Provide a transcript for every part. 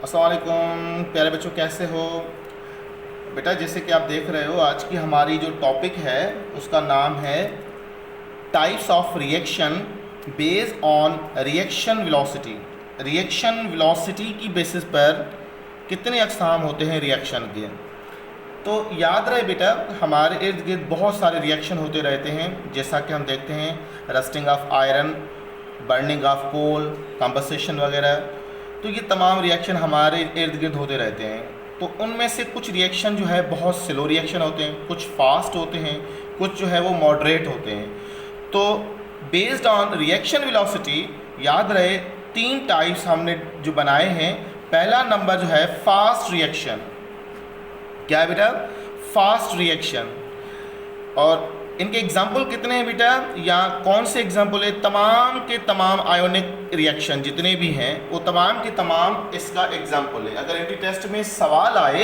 अस्सलाम वालेकुम प्यारे बच्चों, कैसे हो बेटा। जैसे कि आप देख रहे हो, आज की हमारी जो टॉपिक है उसका नाम है types of reaction based on reaction velocity. Reaction velocity की बेसिस पर कितने अक़साम होते हैं रिएक्शन के। तो याद रहे बेटा, हमारे इर्द गिर्द बहुत सारे रिएक्शन होते रहते हैं। जैसा कि हम देखते हैं rusting of iron, burning of coal, combustion वगैरह। तो ये तमाम रिएक्शन हमारे इर्द गिर्द होते रहते हैं। तो उनमें से कुछ रिएक्शन जो है बहुत स्लो रिएक्शन होते हैं, कुछ फास्ट होते हैं, कुछ जो है वो मॉडरेट होते हैं। तो बेस्ड ऑन रिएक्शन वेलोसिटी याद रहे 3 टाइप्स हमने जो बनाए हैं। पहला नंबर जो है फास्ट रिएक्शन। क्या है बेटा? Fast reaction. और इनके एग्जाम्पल कितने हैं बेटा? या कौन से एग्जाम्पल है? तमाम के तमाम आयोनिक रिएक्शन जितने भी हैं वो तमाम के तमाम इसका एग्जाम्पल है। अगर इनके टेस्ट में सवाल आए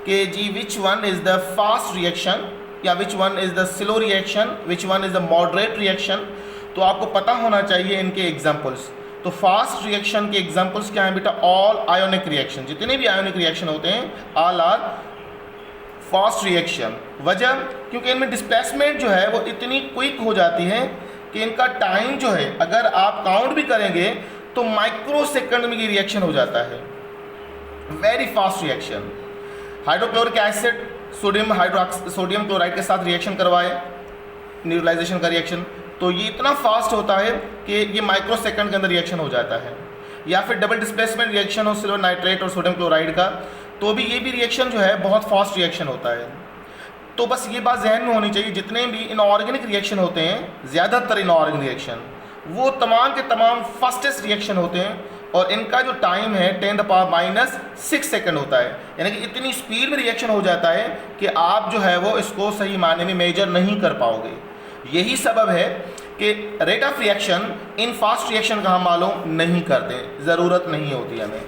कि जी which one is the fast reaction या which one is the slow reaction, which one is the moderate reaction, तो आपको पता होना चाहिए इनके एग्जाम्पल्स। तो फास्ट रिएक्शन के एग्जाम्पल्स क्या हैं बेटा? ऑल आयोनिक रिएक्शन, जितने भी आयोनिक रिएक्शन होते हैं ऑल आर फास्ट रिएक्शन। वजह क्योंकि इनमें डिस्प्लेसमेंट जो है वो इतनी क्विक हो जाती है कि इनका टाइम जो है अगर आप काउंट भी करेंगे तो माइक्रो सेकंड में ये रिएक्शन हो जाता है। Very fast reaction. Hydrochloric acid sodium chloride के साथ रिएक्शन करवाए, न्यूट्रलाइजेशन का रिएक्शन, तो ये इतना फास्ट होता है कि ये माइक्रो सेकंड के अंदर रिएक्शन हो जाता है। या फिर डबल डिस्प्लेसमेंट रिएक्शन हो सिल्वर नाइट्रेट और सोडियम क्लोराइड का, तो भी ये भी रिएक्शन जो है बहुत फास्ट रिएक्शन होता है। तो बस ये बात जहन में होनी चाहिए, जितने भी इनऑर्गेनिक रिएक्शन होते हैं, ज़्यादातर इनऑर्गेनिक रिएक्शन वो तमाम के तमाम फास्टेस्ट रिएक्शन होते हैं और इनका जो टाइम है 10⁻⁻⁶ सेकंड होता है। यानी कि इतनी स्पीड में रिएक्शन हो जाता है कि आप जो है वो इसको सही मायने में मेजर नहीं कर पाओगे। यही सबब है कि rate of reaction in fast reaction का हम मालूम नहीं करते, ज़रूरत नहीं होती हमें।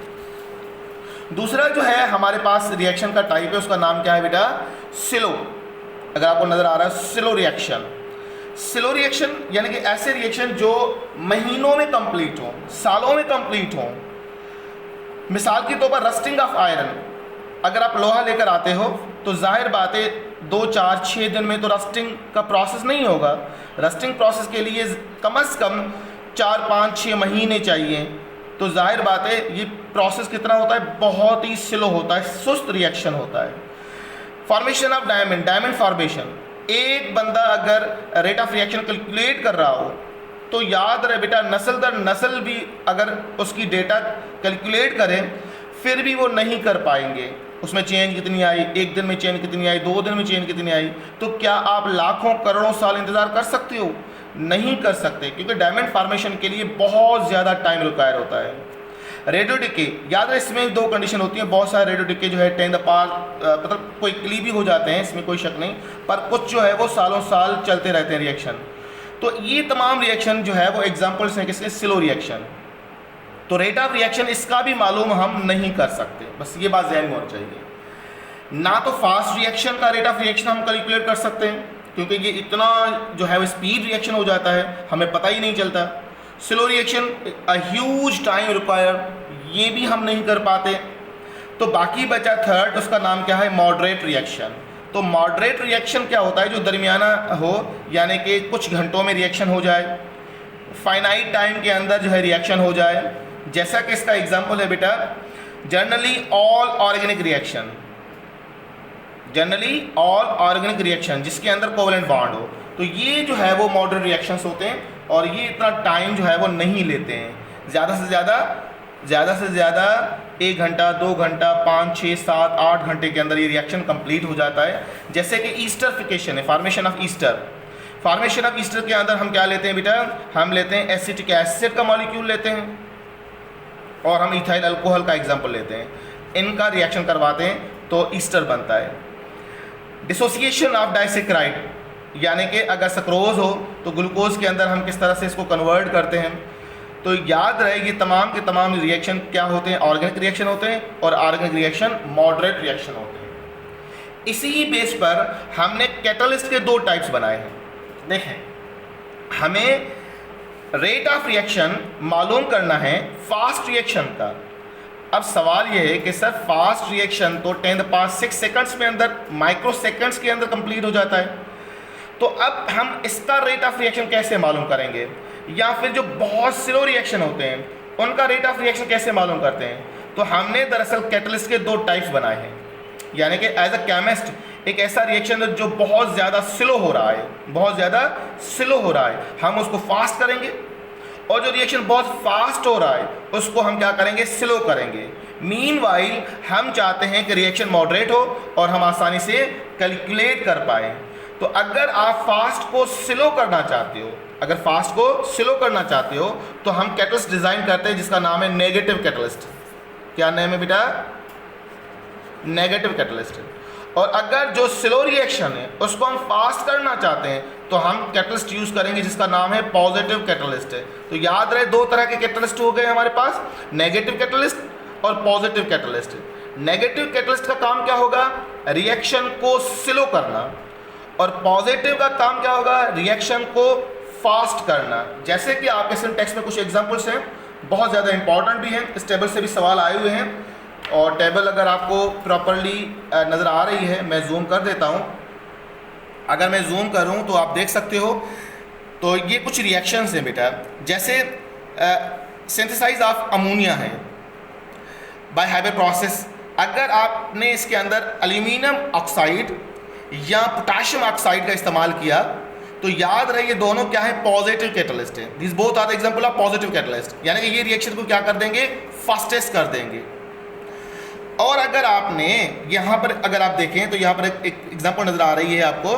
दूसरा जो है हमारे पास रिएक्शन का टाइप है, उसका नाम क्या है बेटा? स्लो। अगर आपको नज़र आ रहा है स्लो रिएक्शन। स्लो रिएक्शन यानी कि ऐसे रिएक्शन जो महीनों में कंप्लीट हो, सालों में कंप्लीट हो। मिसाल के तौर पर रस्टिंग ऑफ आयरन, अगर आप लोहा लेकर आते हो तो जाहिर बात है 2, 4, 6 दिन में तो रस्टिंग का प्रोसेस नहीं होगा। रस्टिंग प्रोसेस के लिए कम से कम 4, 5, 6 महीने चाहिए। तो जाहिर बात है ये प्रोसेस कितना होता है? बहुत ही स्लो होता है, सुस्त रिएक्शन होता है। Formation of diamond, diamond formation, एक बंदा अगर रेट ऑफ रिएक्शन कैलकुलेट कर रहा हो तो याद रहे बेटा, नस्ल दर नस्ल भी अगर उसकी डेटा कैलकुलेट करें फिर भी वो नहीं कर पाएंगे। उसमें चेंज कितनी आई, एक दिन में चेंज कितनी आई, 2 दिन में चेंज कितनी आई। तो क्या आप लाखों करोड़ों साल इंतज़ार कर सकते हो? नहीं कर सकते, क्योंकि डायमंड फॉर्मेशन के लिए बहुत ज़्यादा टाइम रिक्वायर होता है। रेडियो डिके, याद है इसमें 2 कंडीशन होती हैं। बहुत सारे रेडियो डिके जो है 10 द पावर मतलब कोई क्ली भी हो जाते हैं, इसमें कोई शक नहीं, पर कुछ जो है वो सालों साल चलते रहते हैं रिएक्शन। तो ये तमाम रिएक्शन जो है वो एग्जाम्पल्स हैं किसके? Slow reaction. तो रेट ऑफ रिएक्शन इसका भी मालूम हम नहीं कर सकते, बस ये बात ध्यान में होनी चाहिए। ना तो फास्ट रिएक्शन का रेट ऑफ रिएक्शन हम कैलकुलेट कर सकते हैं, क्योंकि ये इतना जो है वो स्पीड रिएक्शन हो जाता है, हमें पता ही नहीं चलता। Slow reaction a huge time require, ये भी हम नहीं कर पाते। तो बाकी बचा थर्ड, उसका नाम क्या है? Moderate reaction. तो मॉडरेट रिएक्शन क्या होता है? जो दरमियाना हो, यानी कि कुछ घंटों में रिएक्शन हो जाए, फाइनाइट टाइम के अंदर जो है रिएक्शन हो जाए। जैसा कि इसका एग्जाम्पल है बेटा, generally all organic reaction, generally all organic reaction जिसके अंदर कोवलेंट बॉन्ड हो, तो ये जो है वो मॉडरेट रिएक्शंस होते हैं और ये इतना टाइम जो है वो नहीं लेते हैं। ज़्यादा से ज़्यादा 1 घंटा, 2 घंटा, 5, 6, 7, 8 घंटे के अंदर ये रिएक्शन कंप्लीट हो जाता है। जैसे कि ईस्टरफिकेशन है, formation of Easter. Formation of Easter के अंदर हम क्या लेते हैं बेटा? हम लेते हैं एसिटिक एसिड का मॉलिक्यूल लेते हैं और हम इथाइल अल्कोहल का एग्जाम्पल लेते हैं, इनका रिएक्शन करवाते हैं तो ईस्टर बनता है। डिसोसिएशन ऑफ डाइसेक्राइड, यानी कि अगर सक्रोज हो तो ग्लूकोज के अंदर हम किस तरह से इसको कन्वर्ट करते हैं। तो याद रहे ये तमाम के तमाम रिएक्शन क्या होते हैं? ऑर्गेनिक रिएक्शन होते हैं और ऑर्गेनिक रिएक्शन मॉडरेट रिएक्शन होते हैं। इसी बेस पर हमने कैटलिस्ट के 2 टाइप्स बनाए हैं। देखें, हमें रेट ऑफ रिएक्शन मालूम करना है फास्ट रिएक्शन का, अब सवाल ये है कि सर फास्ट रिएक्शन तो 10⁻6 सेकंड्स में अंदर, माइक्रो सेकंड्स के अंदर कंप्लीट हो जाता है, तो अब हम इसका रेट ऑफ रिएक्शन कैसे मालूम करेंगे, या फिर जो बहुत स्लो रिएक्शन होते हैं उनका रेट ऑफ रिएक्शन कैसे मालूम करते हैं। तो हमने दरअसल कैटलिस्ट के 2 टाइप्स बनाए हैं, यानी कि एज अ केमिस्ट एक ऐसा रिएक्शन जो बहुत ज़्यादा स्लो हो रहा है, बहुत ज़्यादा स्लो हो रहा है, हम उसको फास्ट करेंगे, और जो रिएक्शन बहुत फास्ट हो रहा है उसको हम क्या करेंगे, स्लो करेंगे। मीनवाइल हम चाहते हैं कि रिएक्शन मॉडरेट हो और हम आसानी से कैलकुलेट कर पाएँ। तो अगर आप फास्ट को स्लो करना चाहते हो, अगर फास्ट को स्लो करना चाहते हो तो हम कैटलिस्ट डिज़ाइन करते हैं जिसका नाम है नेगेटिव कैटलिस्ट। क्या नाम है बेटा, नेगेटिव कैटलिस्ट। और अगर जो स्लो रिएक्शन है उसको हम फास्ट करना चाहते हैं तो हम कैटलिस्ट यूज़ करेंगे जिसका नाम है पॉजिटिव कैटलिस्ट है। तो याद रहे 2 तरह के कैटलिस्ट हो गए हमारे पास, नेगेटिव कैटलिस्ट और पॉजिटिव कैटलिस्ट। नेगेटिव कैटलिस्ट का काम क्या होगा, रिएक्शन को स्लो करना, और पॉजिटिव का काम क्या होगा, रिएक्शन को फास्ट करना। जैसे कि आपके सिंटेक्स में कुछ एग्जांपल्स हैं, बहुत ज़्यादा इंपॉर्टेंट भी हैं, इस टेबल से भी सवाल आए हुए हैं, और टेबल अगर आपको प्रॉपरली नज़र आ रही है, मैं जूम कर देता हूँ। अगर मैं जूम करूँ तो आप देख सकते हो। तो ये कुछ रिएक्शंस हैं बेटा, जैसे सिंथेसाइज ऑफ अमोनिया है बाय हैबर प्रोसेस। अगर आपने इसके अंदर एल्यूमिनियम ऑक्साइड या पोटाशियम ऑक्साइड का इस्तेमाल किया तो याद रहे ये दोनों क्या है, पॉजिटिव कैटलिस्ट है। This both are the example of positive catalyst, यानी कि ये रिएक्शन को क्या कर देंगे, फास्टेस्ट कर देंगे। और अगर आपने यहाँ पर अगर आप देखें तो यहाँ पर एक एग्जांपल नज़र आ रही है आपको,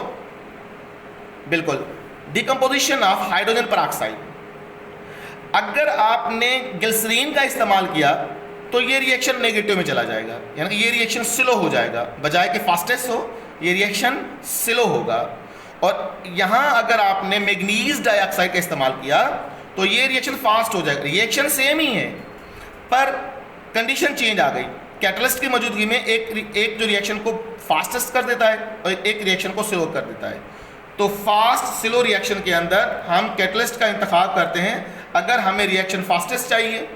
बिल्कुल, डिकम्पोजिशन ऑफ हाइड्रोजन परऑक्साइड। अगर आपने ग्लिसरीन का इस्तेमाल किया तो ये रिएक्शन नेगेटिव में चला जाएगा, यानी कि ये रिएक्शन स्लो हो जाएगा, बजाय कि फास्टेस्ट हो ये रिएक्शन स्लो होगा। और यहाँ अगर आपने मैग्नीज डाइऑक्साइड का इस्तेमाल किया तो ये रिएक्शन फास्ट हो जाएगा। रिएक्शन सेम ही है पर कंडीशन चेंज आ गई, कैटलिस्ट की मौजूदगी में एक जो रिएक्शन को फास्टेस्ट कर देता है और एक रिएक्शन को स्लो कर देता है। तो फास्ट स्लो रिएक्शन के अंदर हम कैटलिस्ट का इंतखाब करते हैं। अगर हमें रिएक्शन फास्टेस्ट चाहिए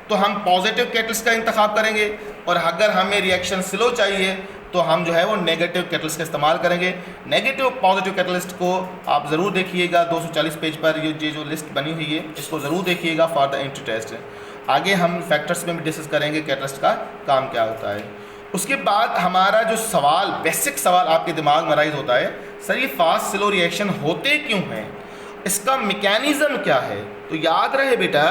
तो हम पॉजिटिव कैटलिस्ट का इंतखाब करेंगे, और अगर हमें रिएक्शन स्लो चाहिए तो हम जो है वो नेगेटिव कैटलिस्ट का इस्तेमाल करेंगे। नेगेटिव पॉजिटिव कैटलिस्ट को आप ज़रूर देखिएगा, 240 पेज पर ये जो लिस्ट बनी हुई है इसको ज़रूर देखिएगा फॉर द एंट्री टेस्ट। आगे हम फैक्टर्स में भी डिस्कस करेंगे कैटलिस्ट का काम क्या होता है। उसके बाद हमारा जो सवाल, बेसिक सवाल आपके दिमाग में राइज होता है, सर ये फास्ट स्लो रिएक्शन होते क्यों हैं, इसका मैकेनिज़्म क्या है। तो याद रहे बेटा